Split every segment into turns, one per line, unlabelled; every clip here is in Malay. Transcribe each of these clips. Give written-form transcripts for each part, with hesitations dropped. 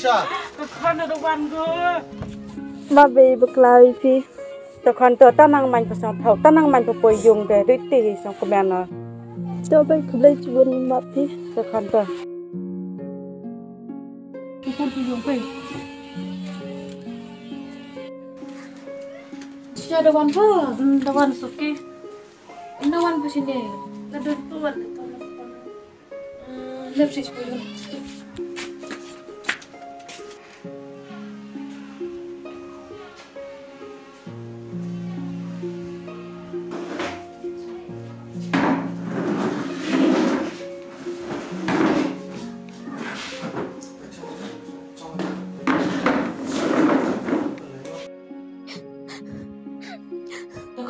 Shisha.
The corner the one go.
Babi berkelari pi. Tekan tu tanang main pasang tau, tanang main perpoyong deh, riti sang kemana. Coba kelai cuman babi tekan tu.
Tekan perpoyong pi. Shisha the one go, the one is okay. No one pushing there. The two one. Left side perpoyong.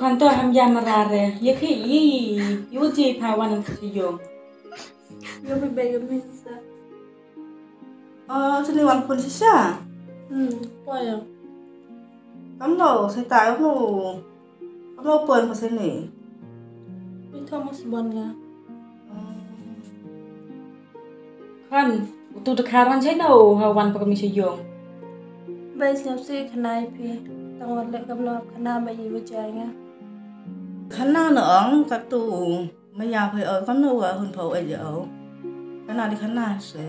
Kantor hamja marare, yaki yuji pawan siyong.
Yo bebe minsa.
Sini wan pun sisa.
Payah.
Kamu saya tahu kamu pun ke sini.
Itu mas bonnya.
Kan, tu dekaran saya no hawan pakai siyong.
Baik siap sih kenai pi. Tanggal lek kablo kena bayi berjaya.
Khana nong katu maya phơi ở con nô ở hôn phổ ở giờ khana đi khana sẽ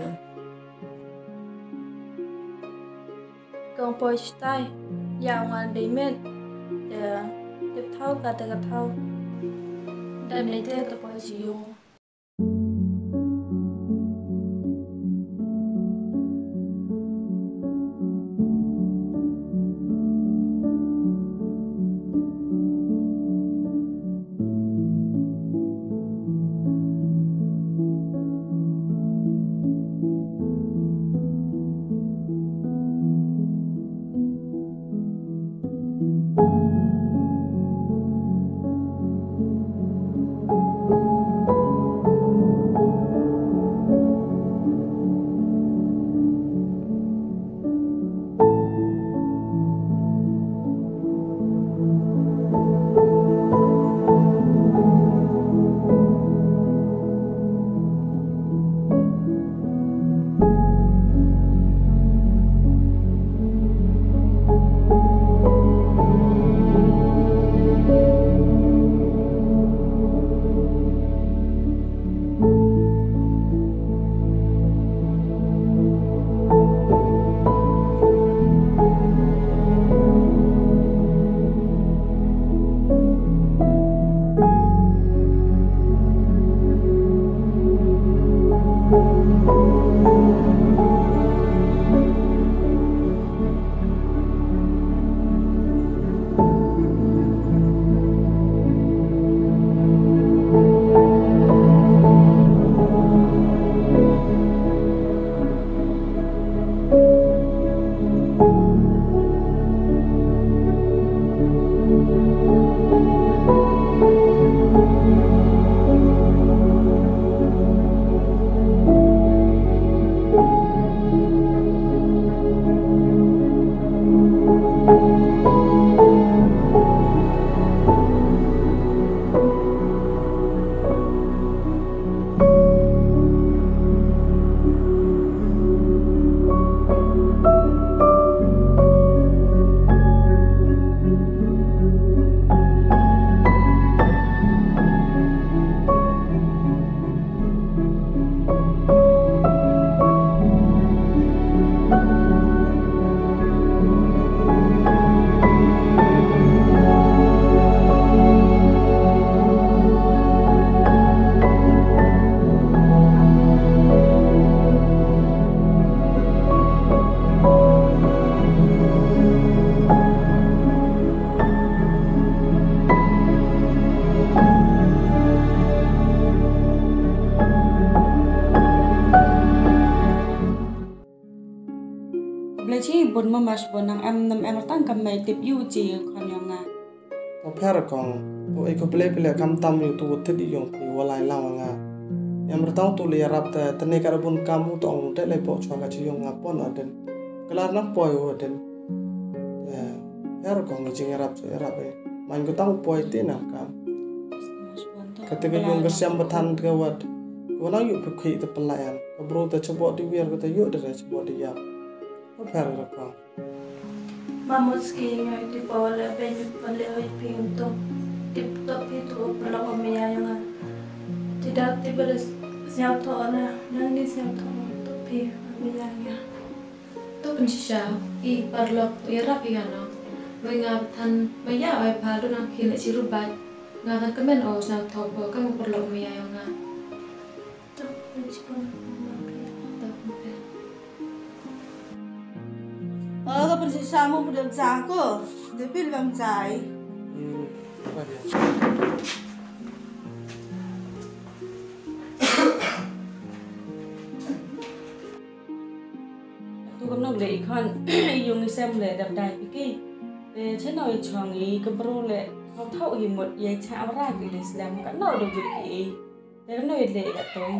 Kong poi stai. Yang ngan dimet. Ya, tip thau kata thau. Dan itu tu poi siu.
Belajar bon mamas bonang nam tang kamai tip yuji kan yang nga.
Ko phara kong ko eko pele kam tam yu tu thedi yong pi walai lawanga. Yang bertang tu le rap ta tane karabun kamu to ong te le po chwa ka chi yong ngapon aden. Kelar nak poi aden. Phara kong jing rap so rap e. Man ko tang poi te na kam. Ketika yong kesiam batan ke wat. Ko na yu pe khi te pelayan. Ko bro te chobot di wer ko te yu de chobot di ya. Apa perlu kau?
Mama skiing di bawah banyak balik pintu. Tapi itu perlu kami yang tidak tiba siap tahu nanti siap tahu tapi kami yang
tu pensisya I parlok rapi kan no mengap tan maya ai palu nang kile sirubat ngakan kemen o sa topo kamu perlu maya yang nga
tu principal
Kau bersisa mau berdua jago, tapi belum jai.
Apa dia?
tôi cũng nông lệ con dùng xem lệ đập đài cái thế nào chọn ý cái pro lệ không thâu thì một giây chạm ra cái lệ làm cái nào được việc gì để nó lệ là tôi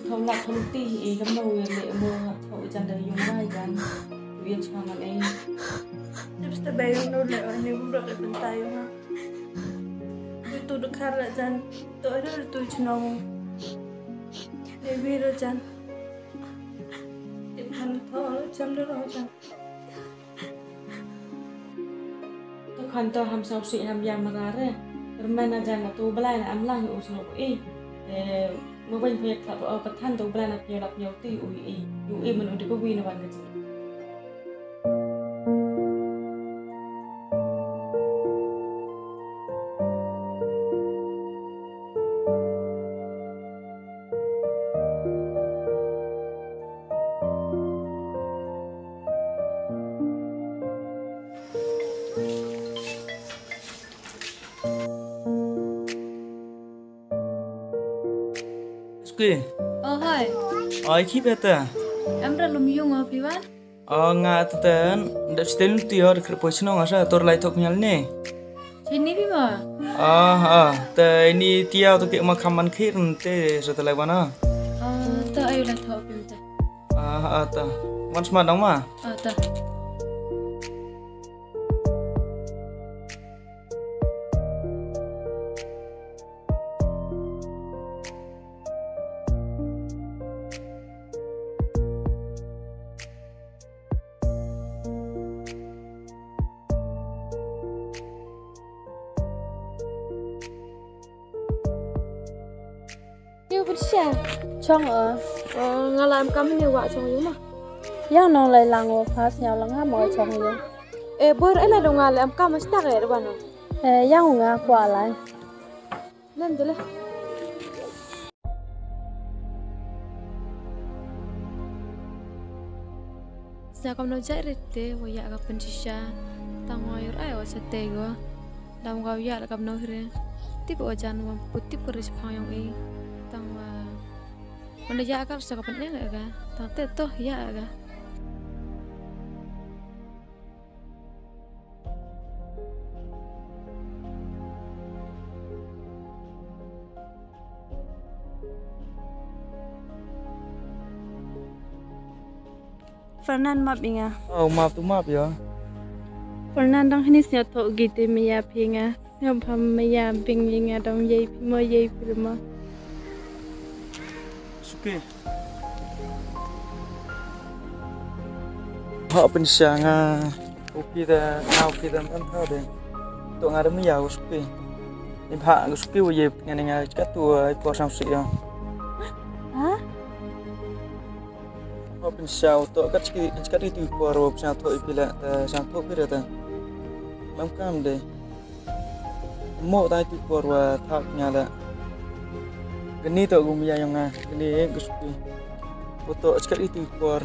không là không ti ý cái nào lệ mua thâu chẳng được dùng vai chẳng việc chọn là ấy
Just the baby no le ni budak le pentai ma. Itu dekat lah jan. Tu ada tu cenong. Baby lo jan. Ipan thau jan lo jan.
tôi còn tôi ham sau sĩ ham giam mà ra đấy rồi mà rằng là tôi bላይ là âm lang ở trong ấy để mà bên phía là ở bát than tôi bላይ là nhiều tí ui mình được có win là bạn cái
Oke,
oh hai
ai kip eta?
em ra lum yung o piwan
Nga teten, ndak stel tior kerpois no ngasa tor lai tok nyal ne.
sini pi ma
Te ini tiao tu kek makaman kirin te setelah mana?
ta ayo la thau pi ta
Ta. Wan smart dong ma?
ta
Yêu bớt xa. Chong
ngalam kami ni wa chong yung ma
Yang nong lai lang wo pas nhau lang ha mo chong yo.
e bor ela do ngalam kam sta ga ba no
Yang nga kwa lai.
len dele sa kam no jai rete wo ya ga pensisya tang ayur ay o setego dam ga ya kam no hre tip o jan wa putip keris phayong e tang wa mana ya ka sa ka pen ga tang te to ya ga
Fernan map inga.
Maaf tu maaf ya.
Fernan dang hini sia to gite miya pinga. Sia pham miya bing inga dong yei mo yei pirma.
Suke. Họ bên sáng oke dah, oke dah kan tahu deh. Tu ngada miya suke. Ni pak suke wo ye ngene kat tu po sang sik ya.
Ha?
Họ bên sáng tu kat itu po ro sang tu ipila sang tu pira ta. Mam kam deh. Mo tai tu po ro thak nyala. Geni tu gumia yang geni gusuki. Foto kat itu po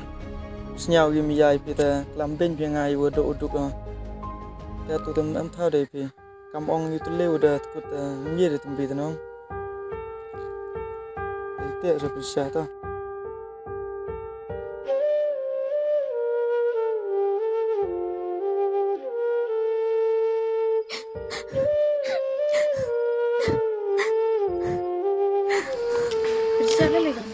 Senyau game yai pita lamben bengai wado uduk ya tu tem am thau dei pi kam ong ni tu le udah kut mir tu bi tanong te ra pisha ta
Bisa kali kan?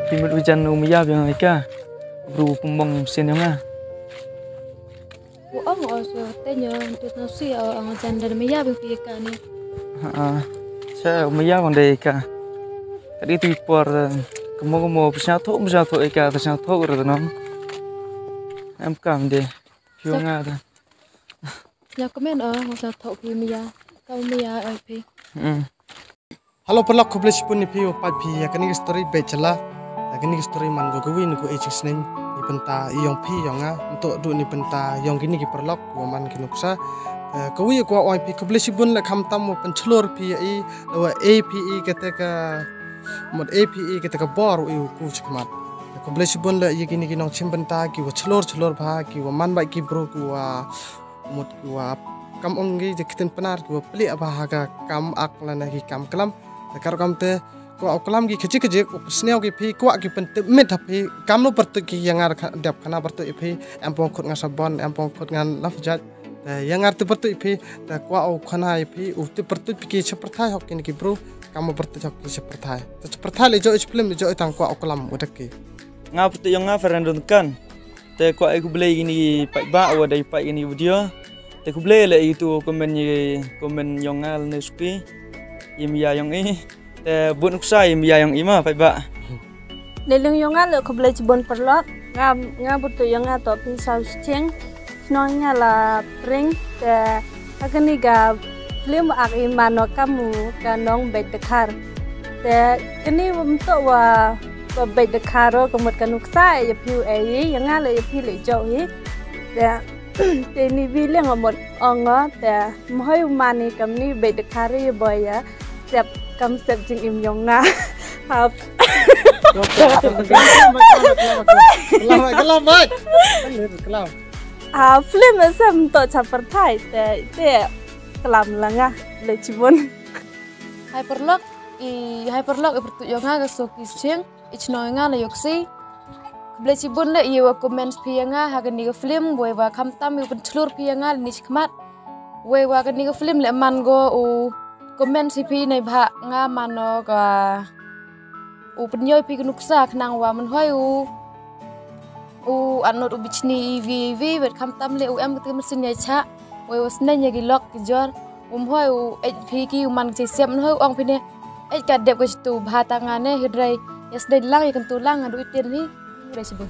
timut hujan umiyah yang ika bru pumbong mesin yang
Buang also tanya untuk nasi ang janda maya bingka ni.
Saya umiyah bang deh ika. Tadi tu por kemo pesat ika pesat urut nam. Em kam deh. Piunga dah.
Ya komen masa thok pi maya. Kau maya ai pi.
Halo pelak kublish pun ni piu pat pi ya kani story becela. Kani story man go gawin ko HX name ni penta iong pi yonga untuk du ni penta yong gini ki perlok ko man kinuksa. Kawi ko oi pi kublish pun la kham tam mo penchlor pi ai lawa APE ketika mod APE ketika bor u ku chikmat. Kublish pun la yini ki nong chimpenta ki wo chlor bha ki wo man bai ki bro ku mod ku kam ongi jekitin penar ku peli apa haga kam aklana ki kam kelam kar kam te ko kelam ki kecik sneo ki phi ko ki pen mit phi kam no pertu ki yang ar dap kana pertu phi ampong khut ngasabon ampong khut ngan lafjat yang ar tu pertu phi ta ko khana phi u tu pertu ki seperti hok ki bro kam pertu hok ki seperti le jo film jo tang ko kelam udak ki
ngap tu yang Fernando kan te ko aku beli ini pak ba wa dai pak ini video te ku beli le itu komen yang ngal nespi imia yang te bun uksa imia yang ima pak ba
Leleng yang ngal ko beli bon perlot ngam butu yang to pisau cheng nonya la pring te agani ga film ak imano kamu kanong bedekar te ini untuk wa ko bedekaro ko mot kanuksa ya piu ai yang ngal ya piu le jo te te ni bilang amot ongo te mohoi mani kamni bedekari boya sep kam sep jing im yong na hap
kelam
film sem to chapar thai te kelam langa le chibon
Hyperlock bertu yonga ga soki cheng ichnoinga la yoksi. Bleci bun le iwa comments pianga haga niga film wewa kamtam yu pencelur pianga ni chikmat wewa ga niga film le mango u comments pi nei bha nga mano ga u penyoy pi nuksa knang wa man hoi u anot u bichni vi bet kamtam le u em ke mesin ya cha wewa snenya gi lock gi jor hoi u HP ki u man che sem hoi ong pi ne ka dep ga tu bha tangane hidrai yasdai lang ikan tulang adu itin ni Presibun.